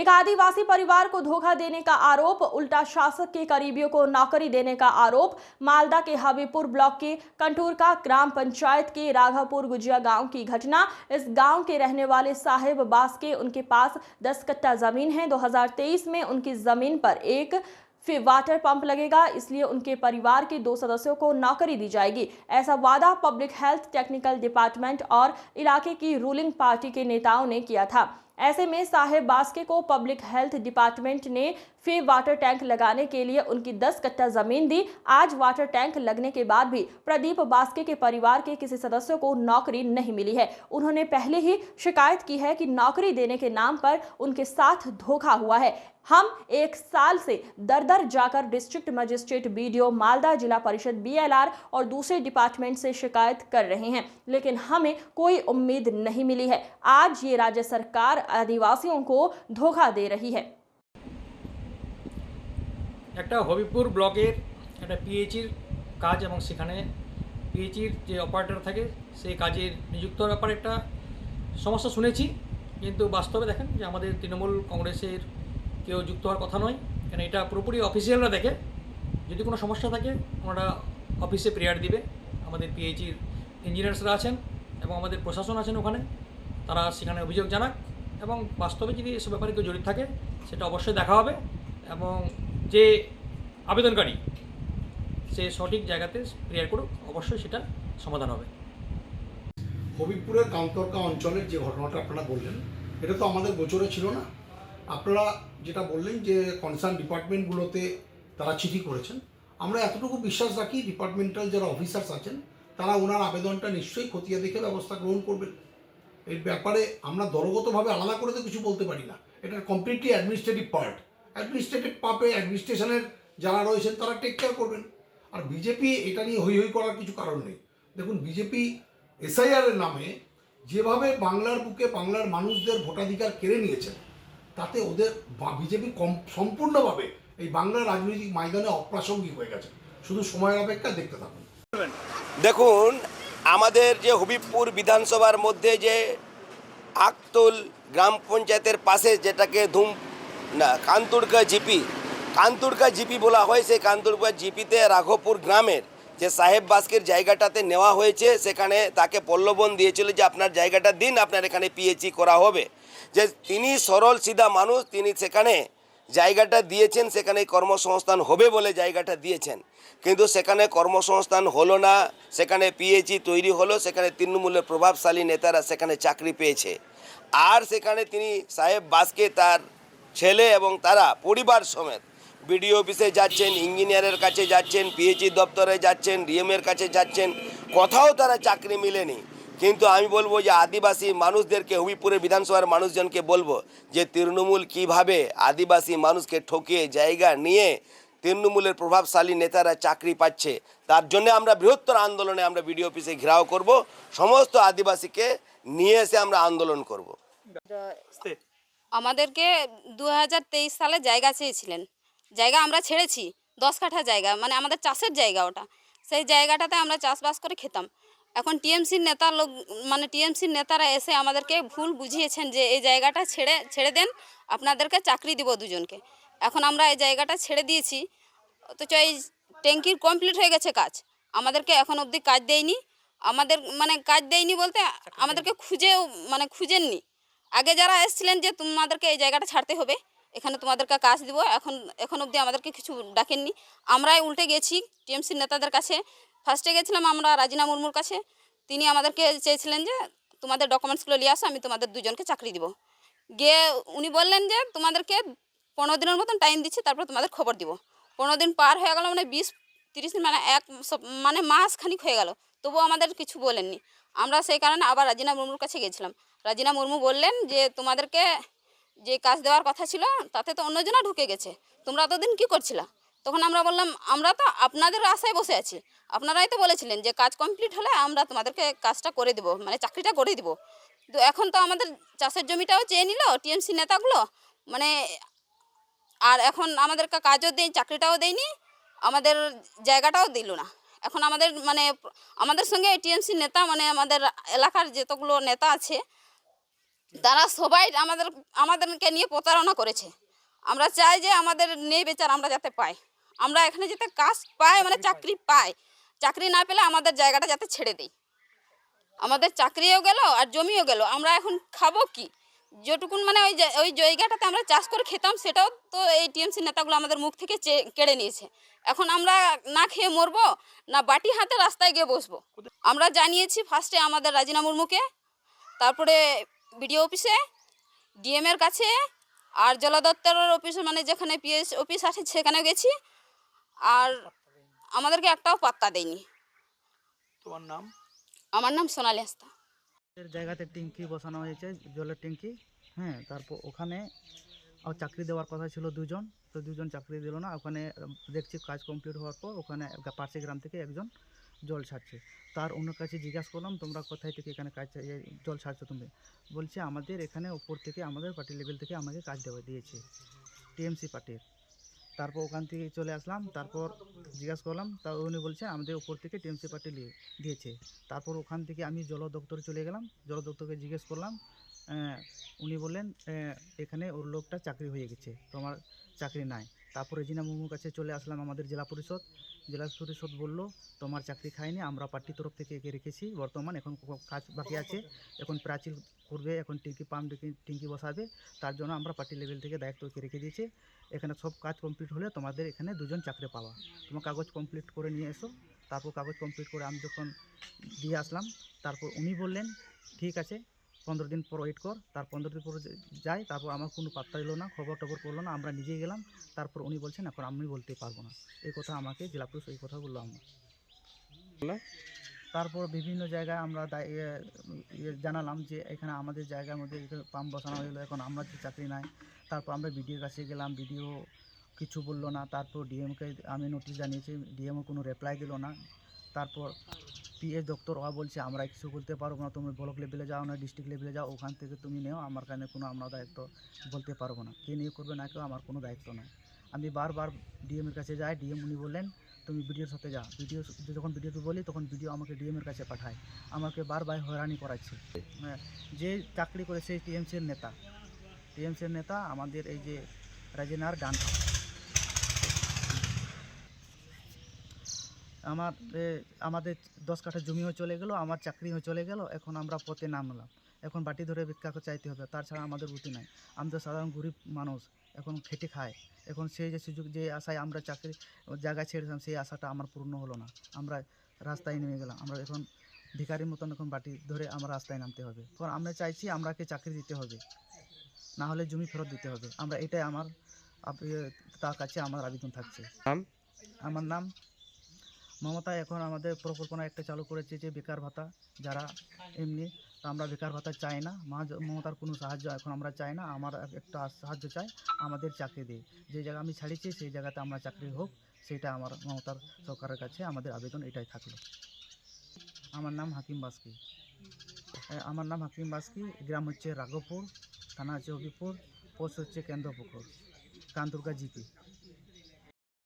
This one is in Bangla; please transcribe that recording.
एक आदिवासी परिवार को धोखा देने का आरोप, उल्टा शासक के करीबियों को नौकरी देने का आरोप। मालदा के हबीबपुर ब्लॉक के कंटूरका ग्राम पंचायत के राघवपुर गुजिया गांव की घटना। इस गांव के रहने वाले साहेब बास्के, उनके पास 10 कट्टा जमीन है। 2023 में उनकी जमीन पर एक वाटर पंप लगेगा, इसलिए उनके परिवार के 2 सदस्यों को नौकरी दी जाएगी। ऐसा वादा पब्लिक हेल्थ टेक्निकल डिपार्टमेंट और इलाके की रूलिंग पार्टी के नेताओं ने किया था। ऐसे में साहेब बास्के को पब्लिक हेल्थ डिपार्टमेंट ने वाटर टैंक लगाने के लिए उनकी 10 कट्टा जमीन दी। आज वाटर टैंक लगने के बाद भी प्रदीप बास्के के परिवार के किसी सदस्य को नौकरी नहीं मिली है। उन्होंने पहले ही शिकायत की है कि नौकरी देने के नाम पर उनके साथ धोखा हुआ है। हम 1 साल से दर दर जाकर डिस्ट्रिक्ट मजिस्ट्रेट, बीडीओ, मालदा जिला परिषद, बीएलआर और दूसरे डिपार्टमेंट से शिकायत कर रहे हैं, लेकिन हमें कोई उम्मीद नहीं मिली है। आज ये राज्य सरकार आदिवासियों को धोखा दे रही है। একটা হবিপুর ব্লকের একটা পিএইচির কাজ এবং সেখানে পিএইচির যে অপারেটর থাকে সেই কাজের নিযুক্ত হওয়ার ব্যাপারে একটা সমস্যা শুনেছি, কিন্তু বাস্তবে দেখেন যে আমাদের তৃণমূল কংগ্রেসের কেউ যুক্ত হওয়ার কথা নয়। কেন এটা পুরোপুরি অফিসিয়ালরা দেখে, যদি কোনো সমস্যা থাকে ওনারা অফিসে প্রেয়ার দিবে। আমাদের পিএইচির ইঞ্জিনিয়ার্সরা আছেন এবং আমাদের প্রশাসন আছেন ওখানে, তারা সেখানে অভিযোগ জানাক এবং বাস্তবে যদি এসব ব্যাপারে কেউ জড়িত থাকে সেটা অবশ্যই দেখা হবে এবং যে আবেদনকারী সে সঠিক জায়গাতে প্রেয়ার করুক, অবশ্যই সেটা সমাধান হবে। হবিবপুরের কান্তরকা অঞ্চলের যে ঘটনাটা আপনারা বললেন, এটা তো আমাদের গোচরে ছিল না। আপনারা যেটা বললেন যে কনসার্ন ডিপার্টমেন্টগুলোতে তারা চিঠি করেছেন, আমরা এতটুকু বিশ্বাস রাখি ডিপার্টমেন্টাল যারা অফিসার্স আছেন তারা ওনার আবেদনটা নিশ্চয়ই খতিয়ে দেখে ব্যবস্থা গ্রহণ করবেন। এর ব্যাপারে আমরা দলগতভাবে আলাদা করে তো কিছু বলতে পারি না, এটা কমপ্লিটলি অ্যাডমিনিস্ট্রেটিভ পার্ট। অ্যাডমিনিস্ট্রেটিভ পার্টে অ্যাডমিনিস্ট্রেশনের যারা রয়েছেন তারা টেক কেয়ার করবেন। আর বিজেপি এটা নিয়ে হৈ হৈ করার কিছু কারণ নেই। দেখুন, বিজেপি এসআইআরের নামে যেভাবে বাংলার বুকে বাংলার মানুষদের ভোটাধিকার কেড়ে নিয়েছেন, তাতে ওদের বিজেপি সম্পূর্ণভাবে এই বাংলার রাজনৈতিক ময়দানে অপ্রাসঙ্গিক হয়ে গেছে। শুধু সময়ের অপেক্ষা, দেখতে থাকুন। দেখুন, আমাদের যে হবিবপুর বিধানসভার মধ্যে যে আকতুল গ্রাম পঞ্চায়েতের পাশে যেটাকে কান্তুরকা জিপি বলা হয়, সেই কান্তুরকা জিপিতে রাঘবপুর গ্রামের যে সাহেব বাস্কের জায়গাটাতে নেওয়া হয়েছে, সেখানে তাকে প্রলোভন দিয়েছিল যে আপনার জায়গাটা দিন, আপনার এখানে পিএইচি করা হবে। যে তিনি সরল সিধা মানুষ, তিনি সেখানে জায়গাটা দিয়েছেন, সেখানে কর্মসংস্থান হবে বলে জায়গাটা দিয়েছেন, কিন্তু সেখানে কর্মসংস্থান হলো না। সেখানে পিএইচি তৈরি হলো, সেখানে তৃণমূলের প্রভাবশালী নেতারা সেখানে চাকরি পেয়েছে। আর সেখানে তিনি সাহেব বাস্কে, তার ছেলে এবং তারা পরিবার সমেত বিডিও অফিসে যাচ্ছেন, ইঞ্জিনিয়ারের কাছে যাচ্ছেন, পিএইচি দপ্তরে যাচ্ছেন, ডিএমের কাছে যাচ্ছেন, কোথাও তারা চাকরি মিলেনি। কিন্তু আমি বলবো যে আদিবাসী মানুষদেরকে, হবিবপুরের বিধানসভার মানুষজনকে বলবো যে তৃণমূল কিভাবে আদিবাসী মানুষকে ঠকিয়ে জায়গা নিয়ে তৃণমূলের প্রভাবশালী নেতারা চাকরি পাচ্ছে, তার জন্য আমরা বৃহত্তর আন্দোলনে আমরা বিডিও অফিসে ঘেরাও করব, সমস্ত আদিবাসীকে নিয়ে এসে আমরা আন্দোলন করব। আমাদেরকে 2023 সালে জায়গা চেয়েছিলেন, জায়গা আমরা ছেড়েছি। 10 কাঠা জায়গা, মানে আমাদের চাষের জায়গা ওটা। সেই জায়গাটাতে আমরা চাষবাস করে খেতাম। এখন টিএমসির টিএমসির নেতারা এসে আমাদেরকে ভুল বুঝিয়েছেন যে এই জায়গাটা ছেড়ে দেন, আপনাদেরকে চাকরি দিব 2 জনকে। এখন আমরা এই জায়গাটা ছেড়ে দিয়েছি, অথচ এই ট্যাঙ্কির কমপ্লিট হয়ে গেছে কাজ, আমাদেরকে এখন অবধি কাজ দেয়নি। কাজ দেয়নি বলতে আমাদেরকে খুঁজেননি। আগে যারা এসেছিলেন যে তোমাদেরকে এই জায়গাটা ছাড়তে হবে, এখানে তোমাদেরকে কাজ দিব, এখন অবধি আমাদেরকে কিছু ডাকেননি। আমরাই উল্টে গেছি টিএমসির নেতাদের কাছে। ফার্স্টে গেছিলাম আমরা রাজিনা মুর্মুর কাছে, তিনি আমাদেরকে চেয়েছিলেন যে তোমাদের ডকুমেন্টসগুলো নিয়ে আসো, আমি তোমাদের 2 জনকে চাকরি দিব। গিয়ে উনি বললেন যে তোমাদেরকে 15 দিনের মতন টাইম দিচ্ছি, তারপর তোমাদের খবর দিব। 15 দিন পার হয়ে গেল, 20-30 দিন, মাস খানিক হয়ে গেল, তবুও আমাদের কিছু বলেননি। আমরা সেই কারণে আবার রাজিনা মুর্মুর কাছে গেছিলাম। রাজিনা মুর্মু বললেন যে তোমাদেরকে যে কাজ দেওয়ার কথা ছিল তাতে তো অন্যজনা ঢুকে গেছে, তোমরা এতদিন কী করছিলা? তখন আমরা বললাম আমরা তো আপনাদের আশায় বসে আছি, আপনারাই তো বলেছিলেন যে কাজ কমপ্লিট হলে আমরা তোমাদেরকে কাজটা করে দেবো, চাকরিটা করে দেবো। তো এখন তো আমাদের চাষের জমিটাও চেয়ে নিল টিএমসি নেতাগুলো, আর এখন আমাদেরকে কাজও দেয়, চাকরিটাও দেয়নি, আমাদের জায়গাটাও দিল না। এখন আমাদের সঙ্গে টিএমসি নেতা, আমাদের এলাকার যতগুলো নেতা আছে তারা সবাই আমাদেরকে নিয়ে প্রতারণা করেছে। আমরা চাই যে আমাদের নেই বেচার আমরা যাতে পাই, আমরা এখানে যাতে কাজ পাই, মানে চাকরি পাই। চাকরি না পেলে আমাদের জায়গাটা যাতে ছেড়ে দেয়। আমাদের চাকরিও গেল আর জমিও গেল, আমরা এখন খাবো কি? যেটুকুন মানে ওই জায়গাটাতে আমরা চাষ করে খেতাম, সেটাও তো এই টিএমসি নেতাগুলো আমাদের মুখ থেকে কেড়ে নিয়েছে। এখন আমরা না খেয়ে মরবো, না বাটি হাতে রাস্তায় গিয়ে বসবো। আমরা জানিয়েছি ফার্স্টে আমাদের রাজিনা মুর্মুকে, তারপরে বিডিও অফিসে, ডিএম এর কাছে, আর জল দপ্তরের অফিসে, মানে যেখানে পিএস অফিস আছে সেখানেও গেছি, আর আমাদেরকে একটাও পাত্তা দেয়নি। তোমার নাম? আমার নাম সোনালী হাঁসদা। এর জায়গাতে ট্যাঙ্কি বসানো হয়েছে, জলের ট্যাঙ্কি। হ্যাঁ, তারপর ওখানে চাকরি দেওয়ার কথা ছিল দুজন, তো দুজন চাকরি দিল না। ওখানে দেখছি কাজ কমপ্লিট হওয়ার পর ওখানে পাশে গ্রাম থেকে একজন জল ছাড়ছে। তার অন্য কাছে জিজ্ঞাসা করলাম, তোমরা কোথায় থেকে এখানে কাজ জল ছাড়ছো তুমি? বলছে আমাদের এখানে উপর থেকে আমাদের পার্টি লেভেল থেকে আমাকে কাজ দিয়েছে, টিএমসি পার্টির। তারপর ওখান থেকে চলে আসলাম, তারপর জিজ্ঞাসা করলাম, তা উনি বলছে আমাদের উপর থেকে টিএমসি পার্টি দিয়েছে। তারপর ওখান থেকে আমি জল দপ্তরে চলে গেলাম, জল দপ্তরকে জিজ্ঞেস করলাম, উনি বললেন এখানে ওর লোকটা চাকরি হয়ে গেছে, তোমার চাকরি নাই। তারপর রেজিনা মুর্মুর কাছে চলে আসলাম, আমাদের জেলা পরিষদ বললো তোমার চাকরি খায়নি, আমরা পার্টির তরফ থেকে একে রেখেছি, বর্তমান এখন কাজ বাকি আছে, এখন প্রাচীর করবে, এখন ট্যাঙ্কি বসাবে, তার জন্য আমরা পার্টি লেভেল থেকে দায়িত্ব একে রেখে দিয়েছি। এখানে সব কাজ কমপ্লিট হলে তোমাদের এখানে দুজন চাকরি পাওয়া, তোমার কাগজ কমপ্লিট করে নিয়ে এসো। তারপর কাগজ কমপ্লিট করে আমি যখন দিয়ে আসলাম, তারপর উনি বললেন ঠিক আছে 15 দিন পর ওয়েট কর। তার 15 দিন পর যাই, তারপর আমার কোনো পাত্তা দিল না, খবর টবর করলো না, আমরা নিজেই গেলাম। তারপর উনি বলছেন এখন আমি বলতে পারবো না, এই কথা আমাকে জেলা পুলিশ এই কথা বললো আমরা। তারপর বিভিন্ন জায়গায় আমরা জানালাম যে এখানে আমাদের জায়গার মধ্যে পাম্প বসানো হলো, এখন আমরা চাকরি নাই। তারপর আমরা বিডিওর কাছে গেলাম, বিডিও কিছু বললো না। তারপর ডিএমকে আমি নোটিশ জানিয়েছি, ডিএমও কোনো রিপ্লাই দিল না। তারপর পিএস দপ্তর ওরা বলছে আমরা কিছু বলতে পারবো না, তুমি ব্লক লেভেলে যাও না ডিস্ট্রিক্ট লেভেলে যাও, ওখান থেকে তুমি নেও, আমার কাছে কোনো আমরা দায়িত্ব বলতে পারবো না, কে নিয়ে করবে না কেউ আমার কোনো দায়িত্ব নয়। আমি বারবার ডিএমের কাছে যাই, ডিএম উনি বললেন তুমি বিডিওর সাথে যাও। যখন বিডিওকে বলি তখন বিডিও আমাকে ডিএমের কাছে পাঠায়, আমাকে বারবার হয়রানি করাচ্ছে। যে চাকরি করে সেই টিএমসির নেতা আমাদের এই যে রাজিনার ডান। আমাদের 10 কাঠা জমিও চলে গেল, আমার চাকরিও চলে গেল, এখন আমরা পথে নামলাম, এখন বাটি ধরে ভিক্ষা চাইতে হবে, তাছাড়া আমাদের গতি নাই। আমরা সাধারণ গরিব মানুষ, এখন খেটে খায়, এখন সেই যে সুযোগ যে আশায় আমরা চাকরি জায়গা ছেড়েছিলাম সেই আশাটা আমার পূর্ণ হলো না, আমরা রাস্তায় নেমে গেলাম। আমরা এখন ভিখারির মতন এখন বাটি ধরে আমরা রাস্তায় নামতে হবে। কারণ আমরা চাইছি আমরাকে চাকরি দিতে হবে, না হলে জমি ফেরত দিতে হবে। আমরা এটাই আমার তার কাছে আমার আবেদন থাকছে। আমার নাম মমতা। এখন আমাদের পরিকল্পনা একটা চালু করেছে যে বেকার ভাতা, যারা এমনি, তো আমরা বেকার ভাতা চাই না, মমতার কোনো সাহায্য এখন আমরা চাই না, আমার একটা সাহায্য চাই, আমাদের চাকরি দিই, যে জায়গা আমি ছাড়িয়েছি সেই জায়গাতে আমরা চাকরি হোক, সেটা আমার মমতার সরকারের কাছে আমাদের আবেদন এটাই থাকলো। আমার নাম হাকিম বাস্কি, গ্রাম হচ্ছে রাঘবপুর, থানা হচ্ছে হবিপুর, পোস্ট হচ্ছে কেন্দ্রপুকুর, কানতুরকা জিপি।